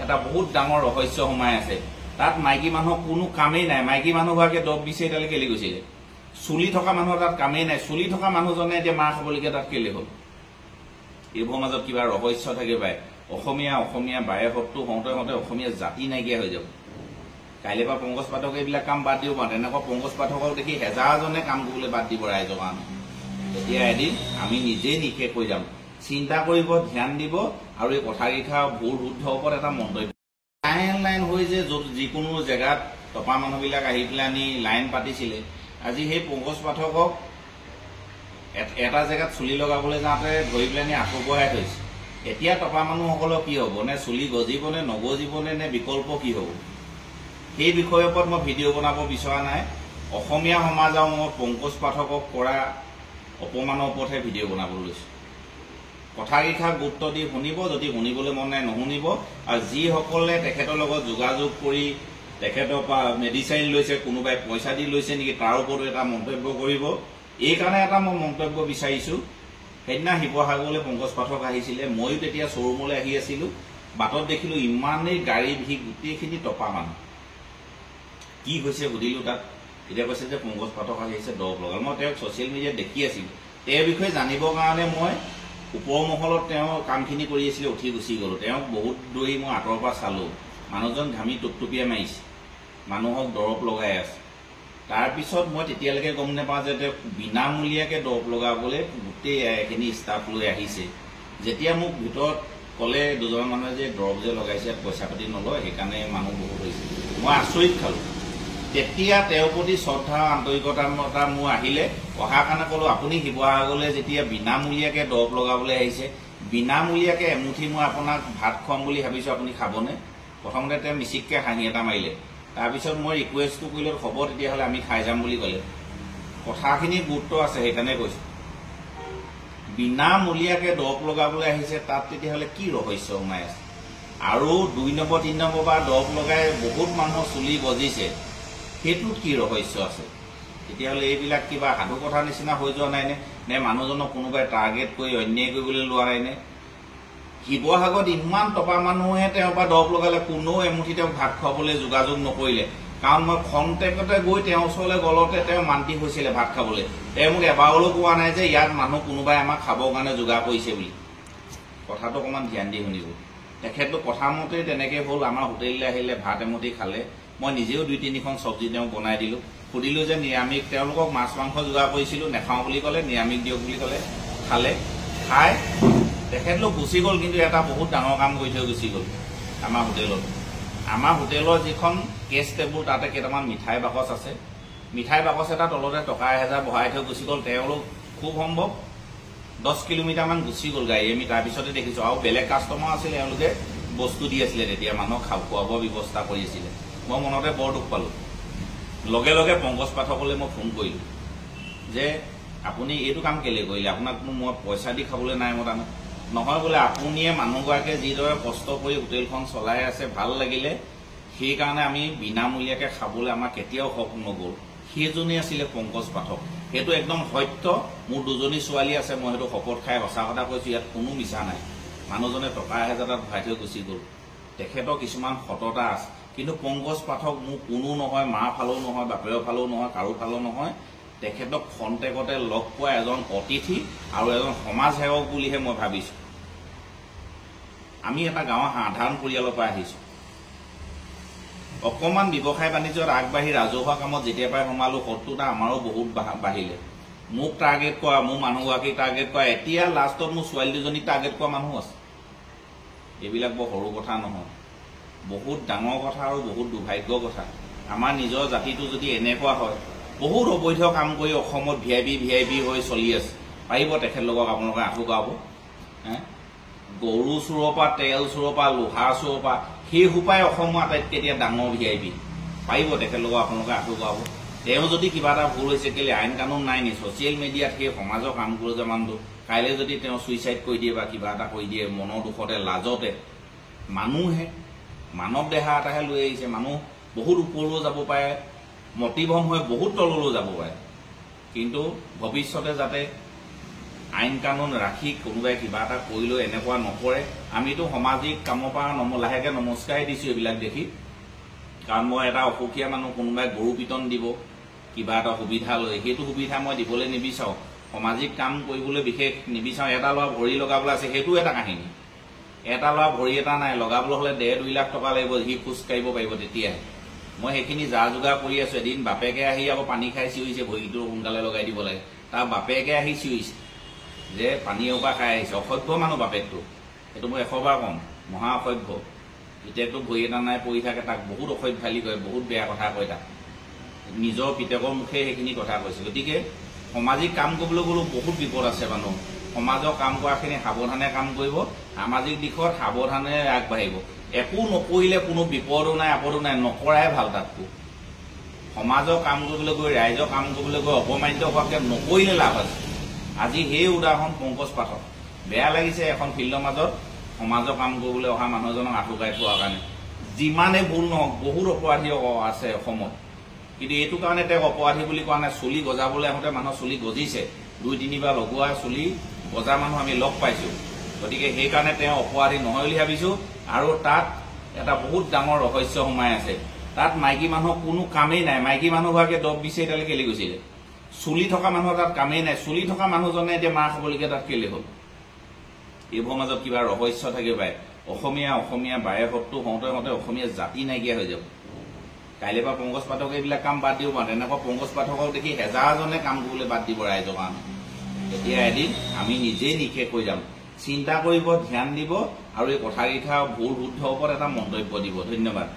এটা বহুত ডাঙৰ ৰহস্য সোমাই আছে তাত মাইকী মানুহ কোনো কামেই নাই মাইকী মানুহ হোৱাকে দব দিছে এতিয়ালৈকে কেলে গৈছিলে চুলি থকা মানুহৰ তাত কামেই নাই চুলি থকা মানুহজনে এতিয়া মাৰ খাবলগীয়া তাত কেলে হ'ল এইবোৰৰ মাজত কিবা ৰহস্য থাকে পায় অসমীয়া বায়েকতো হওঁতে অসমীয়া জাতি নাইকিয়া হৈ যাব কাইলৈ পৰা পংকজ পাঠক এইবিলাক কাম বাদ দিব পাৰে তেনেকুৱা পংকজ পাঠকক দেখি হেজাৰজনে কাম কৰিবলৈ বাদ দিব ৰাইজৰ কাৰণে তেতিয়া এদিন আমি নিজেই নিষেধ কৰি যাম চিন্তা কৰিব ধ্যান দিব আৰু এই কথাকেইটা ভুল শুদ্ধ ওপৰত এটা মন্তব্য লাইন হৈ যে যিকোনো জেগাত টপা মানুহবিলাক আহি পেলাই লাইন পাতিছিলে আজি সেই পংকজ পাঠকক এটা জেগাত চুলি লগাবলৈ যাওঁতে ধৰি পেলাই আঁঠুকঢ়াই থৈছে এতিয়া টপা মানুহসকলৰ কি হ'ব নে চুলি গজিব নে নগজিবনে নে বিকল্প কি হ'ব সেই বিষয়ৰ ওপৰত মই ভিডিঅ' বনাব বিচৰা নাই অসমীয়া সমাজ আৰু মই পংকজ পাঠকক কৰা অপমানৰ ওপৰতহে ভিডিঅ' বনাবলৈ লৈছোঁ কথাকেইটা গুৰুত্ব দি শুনিব যদি শুনিবলৈ মন নাই নুশুনিব আৰু যিসকলে তেখেতৰ লগত যোগাযোগ কৰি তেখেতৰ পৰা মেডিচাইন লৈছে কোনোবাই পইচা দি লৈছে নেকি তাৰ ওপৰতো এটা মন্তব্য কৰিব এইকাৰণে এটা মই মন্তব্য বিচাৰিছোঁ সেইদিনা শিৱসাগৰলৈ পংকজ পাঠক আহিছিলে ময়ো তেতিয়া শ্বৰুমলৈ আহি আছিলোঁ বাটত দেখিলোঁ ইমানেই গাড়ী ভিৰ গোটেইখিনি টপা মানুহ কি হৈছে সুধিলোঁ তাত এতিয়া কৈছে যে পংকজ পাঠক আহিছে দৰৱ লগাল মই তেওঁক ছ'চিয়েল মিডিয়াত দেখি আছিলোঁ তেওঁৰ বিষয়ে জানিবৰ কাৰণে মই ওপৰ মহলত তেওঁ কামখিনি কৰি আছিলে উঠি গুচি গ'লোঁ তেওঁক বহুত দৌৰি মই আঁতৰৰ পৰা চালোঁ মানুহজন ঘামি টুপটুপিয়াই মাৰিছে মানুহক দৰৱ লগাই আছে তাৰপিছত মই তেতিয়ালৈকে গম নাপাওঁ যে তেওঁ বিনামূলীয়াকৈ দৰৱ লগাবলৈ গোটেই এইখিনি ষ্টাফ লৈ আহিছে যেতিয়া মোক ভিতৰত ক'লে দুজন মানুহে যে দৰৱ যে লগাইছে ইয়াত পইচা পাতি নলয় সেইকাৰণে মানুহ বহুত হৈছে মই আচৰিত খালোঁ তেতিয়া তেওঁৰ প্ৰতি শ্ৰদ্ধা আন্তৰিকতা মোৰ আহিলে অহাৰ কাৰণে ক'লোঁ আপুনি শিৱসাগৰলৈ যেতিয়া বিনামূলীয়াকৈ দৰৱ লগাবলৈ আহিছে বিনামূলীয়াকৈ এমুঠি মই আপোনাক ভাত খুৱাম বুলি ভাবিছোঁ আপুনি খাবনে প্ৰথমতে তেওঁ মিচিককৈ হাঁহি এটা মাৰিলে তাৰপিছত মই ৰিকুৱেষ্টটো কৰিলোঁ হ'ব তেতিয়াহ'লে আমি খাই যাম বুলি ক'লে কথাখিনি গুৰুত্ব আছে সেইকাৰণে কৈছোঁ বিনামূলীয়াকৈ দৰৱ লগাবলৈ আহিছে তাত তেতিয়াহ'লে কি ৰহস্য সোমাই আছে আৰু 2 নম্বৰ 3 নম্বৰ বা দৰৱ লগাই বহুত মানুহৰ চুলি গজিছে সেইটোত কি ৰহস্য আছে তেতিয়াহ'লে এইবিলাক কিবা সাধু কথা নিচিনা হৈ যোৱা নাইনে নে মানুহজনক কোনোবাই টাৰ্গেট কৰি অন্যায় কৰিবলৈ লোৱা নাইনে শিৱসাগৰত ইমান টপা মানুহে তেওঁৰ পৰা দৰৱ লগালে কোনো এমুঠি তেওঁক ভাত খুৱাবলৈ যোগাযোগ নকৰিলে কাৰণ মই খন্তেকতে গৈ তেওঁৰ ওচৰলৈ গ'লতে তেওঁ মান্তি হৈছিলে ভাত খাবলৈ তেওঁ মোক এবাৰলৈ কোৱা নাই যে ইয়াত মানুহ কোনোবাই আমাক খাবৰ কাৰণে যোগাৰ কৰিছে বুলি কথাটো অকণমান ধ্যান দি শুনিব তেখেতটো কথামতেই তেনেকৈ হ'ল আমাৰ হোটেললৈ আহিলে ভাত এমুঠি খালে মই নিজেও 2-3খন চব্জি তেওঁক বনাই দিলোঁ সুধিলোঁ যে নিৰামিষ তেওঁলোকক মাছ মাংস যোগাৰ কৰিছিলোঁ নেখাওঁ বুলি ক'লে নিৰামিষ দিয়ক বুলি ক'লে খালে খাই তেখেতলোক গুচি গ'ল কিন্তু এটা বহুত ডাঙৰ কাম কৰি থৈ গুচি গ'ল আমাৰ হোটেলৰ যিখন কেছ টেবুল তাতে কেইটামান মিঠাই বাকচ আছে মিঠাই বাকচ এটা তলতে টকা 1000 বহাই থৈ গুচি গ'ল তেওঁলোক খুব সম্ভৱ 10 কিলোমিটাৰমান গুচি গ'ল গাড়ী আমি তাৰপিছতে দেখিছোঁ আৰু বেলেগ কাষ্টমাৰ আছিলে তেওঁলোকে বস্তু দি আছিলে তেতিয়া মানুহক খোৱা বোৱা ব্যৱস্থা কৰি আছিলে মই মনতে বৰ দুখ পালোঁ লগে লগে পংকজ পাঠকলৈ মই ফোন কৰিলোঁ যে আপুনি এইটো কাম কেলৈ কৰিলে আপোনাক মই পইচা দি খাবলৈ নাই মতা নহয় বোলে আপুনিয়ে মানুহগৰাকীয়ে যিদৰে কষ্ট কৰি হোটেলখন চলাই আছে ভাল লাগিলে সেইকাৰণে আমি বিনামূলীয়াকৈ খাবলৈ আমাৰ কেতিয়াও হক নগ'ল সেইজনেই আছিলে পংকজ পাঠক সেইটো একদম সত্য মোৰ 2জনী ছোৱালী আছে মই সেইটো শপত খাই সঁচা কথা কৈছোঁ ইয়াত কোনো মিছা নাই মানুহজনে টকা 1000 তাত ভৰাই থৈ গুচি গ'ল তেখেতৰ কিছুমান সততা আছে কিন্তু পংকজ পাঠক মোৰ কোনো নহয় মাৰ ফালেও নহয় বাপেৰৰ ফালেও নহয় কাৰো ফালেও নহয় তেখেতক খন্তেকতে লগ পোৱা এজন অতিথি আৰু এজন সমাজ সেৱক বুলিহে মই ভাবিছোঁ আমি এটা গাঁৱৰ সাধাৰণ পৰিয়ালৰ পৰা আহিছোঁ অকণমান ব্যৱসায় বাণিজ্যত আগবাঢ়ি ৰাজহুৱা কামত যেতিয়াৰ পৰাই সোমালোঁ শত্ৰুতা আমাৰো বহুত বাঢ়িলে মোক টাৰ্গেট কৰা মোৰ মানুহগৰাকীক টাৰ্গেট কৰা এতিয়া লাষ্টত মোৰ ছোৱালী 2জনীক টাৰ্গেট কৰা মানুহ আছে এইবিলাক বৰ সৰু কথা নহয় বহুত ডাঙৰ কথা আৰু বহুত দুৰ্ভাগ্য কথা আমাৰ নিজৰ জাতিটো যদি এনেকুৱা হয় বহুত অবৈধ কাম কৰি অসমত ভিআইপি হৈ চলি আছে পাৰিব তেখেতলোকক আপোনালোকে আঁঠু গাব গৰু চোৰৰ পৰা তেল চোৰৰ পৰা লোহা চোৰৰ পৰা সেই সোপাই অসমৰ আটাইতকৈ এতিয়া ডাঙৰ ভিআইপি পাৰিব তেখেতলোকক আপোনালোকে আঁঠু গাব তেওঁ যদি কিবা এটা ভুল হৈছে কেলৈ আইন কানুন নাই নি ছ'চিয়েল মিডিয়াত সেই সমাজৰ কাম কৰি যে মানুহটো কাইলৈ যদি তেওঁ ছুইচাইড কৰি দিয়ে বা কিবা এটা কৰি দিয়ে মনৰ দুখতে লাজতে মানুহে মানৱ দেহা এটাহে লৈ আহিছে মানুহ বহুত ওপৰলৈ যাব পাৰে মতিভ্ৰম হৈ বহুত তললৈ যাব পাৰে কিন্তু ভৱিষ্যতে যাতে আইন কানুন ৰাখি কোনোবাই কিবা এটা কৰিলেও এনেকুৱা নকৰে। আমিতো সামাজিক কামৰ পৰা লাহেকে নমস্কাৰেই দিছোঁ এইবিলাক দেখি। কাৰণ মই এটা অসুখীয়া মানুহ, কোনোবাই গৰু পিটন দিব কিবা এটা সুবিধা লৈ, সেইটো সুবিধা মই দিবলৈ নিবিচাৰোঁ। সামাজিক কাম কৰিবলৈ বিশেষ নিবিচাৰোঁ। এটা ল'ৰা ভৰি লগাবলৈ আছে, সেইটো এটা কাহিনী। এটা ল'ৰা ভৰি এটা নাই, লগাবলৈ হ'লে 1.5-2 লাখ টকা লাগিব, সি খোজ কাঢ়িব পাৰিব তেতিয়াহে। মই সেইখিনি যা যোগাৰ কৰি আছোঁ। এদিন বাপেকে আহি আকৌ পানী খাই চিঞৰিছে, ভৰিটো সোনকালে লগাই দিব লাগে। তাৰ বাপেকে আহি চিঞৰিছে যে পানী এসোপা খাই আহিছে। অসভ্য মানুহ বাপেকটো, সেইটো মই 100 বাৰ ক'ম, মহা অসভ্য। পিতেকটো ভৰি এটা নাই পৰি থাকে, তাক বহুত অসভ্যালি কয়, বহুত বেয়া কথা কয় তাক। নিজৰ পিতেকৰ মুখে সেইখিনি কথা কৈছে। গতিকে সামাজিক কাম কৰিবলৈ গ'লেও বহুত বিপদ আছে মানুহ। সমাজৰ কাম কৰাখিনি সাৱধানে কাম কৰিব, সামাজিক দিশত সাৱধানে আগবাঢ়িব। একো নকৰিলে কোনো বিপদো নাই, আপদো নাই, নকৰাই ভাল। তাতকৈ সমাজৰ কাম কৰিবলৈ গৈ, ৰাইজৰ কাম কৰিবলৈ গৈ অপমানিত হোৱাকৈ নকৰিলে লাভ আছে। আজি সেই উদাহৰণ পংকজ পাঠক। বেয়া লাগিছে এখন ফিল্ডৰ মাজত সমাজৰ কাম কৰিবলৈ অহা মানুহ এজনক আঁঠুকাই থোৱাৰ কাৰণে। যিমানে ভুল নহওক, বহুত অপৰাধী আছে অসমত, কিন্তু এইটো কাৰণে তেওঁক অপৰাধী বুলি কোৱা নাই। চুলি গজাবলৈ আহোঁতে মানুহৰ চুলি গজিছে, 2-3 বাৰ লগোৱা চুলি গজা মানুহ আমি লগ পাইছোঁ। গতিকে সেইকাৰণে তেওঁ অপৰাধী নহয় বুলি ভাবিছোঁ। আৰু তাত এটা বহুত ডাঙৰ ৰহস্য সোমাই আছে। তাত মাইকী মানুহৰ কোনো কামেই নাই। মাইকী মানুহ হোৱাকৈ দৰৱ বিচাৰি তালৈ কেলে গৈছিলে? চুলি থকা মানুহৰ তাত কামেই নাই। চুলি থকা মানুহজনে এতিয়া মাৰ খাবলগীয়া তাত কেলে হ'ল? এইবোৰৰ মাজত কিবা ৰহস্য থাকিব পাৰে। অসমীয়া বাৰেসত্তু হওঁতে অসমীয়া জাতি নাইকিয়া হৈ যাব। কাইলৈ পৰা পংকজ পাঠকে এইবিলাক কাম বাদ দিব পাৰে। তেনেকুৱা পংকজ পাঠকক দেখি হেজাৰজনে কাম কৰিবলৈ বাদ দিব ৰাইজৰ কাৰণে। এতিয়া এদিন আমি নিজেই নিষেধ কৰি যাম। চিন্তা কৰিব, ধ্যান দিব, আৰু এই কথাকেইটা ভুল শুদ্ধৰ ওপৰত এটা মন্তব্য দিব। ধন্যবাদ।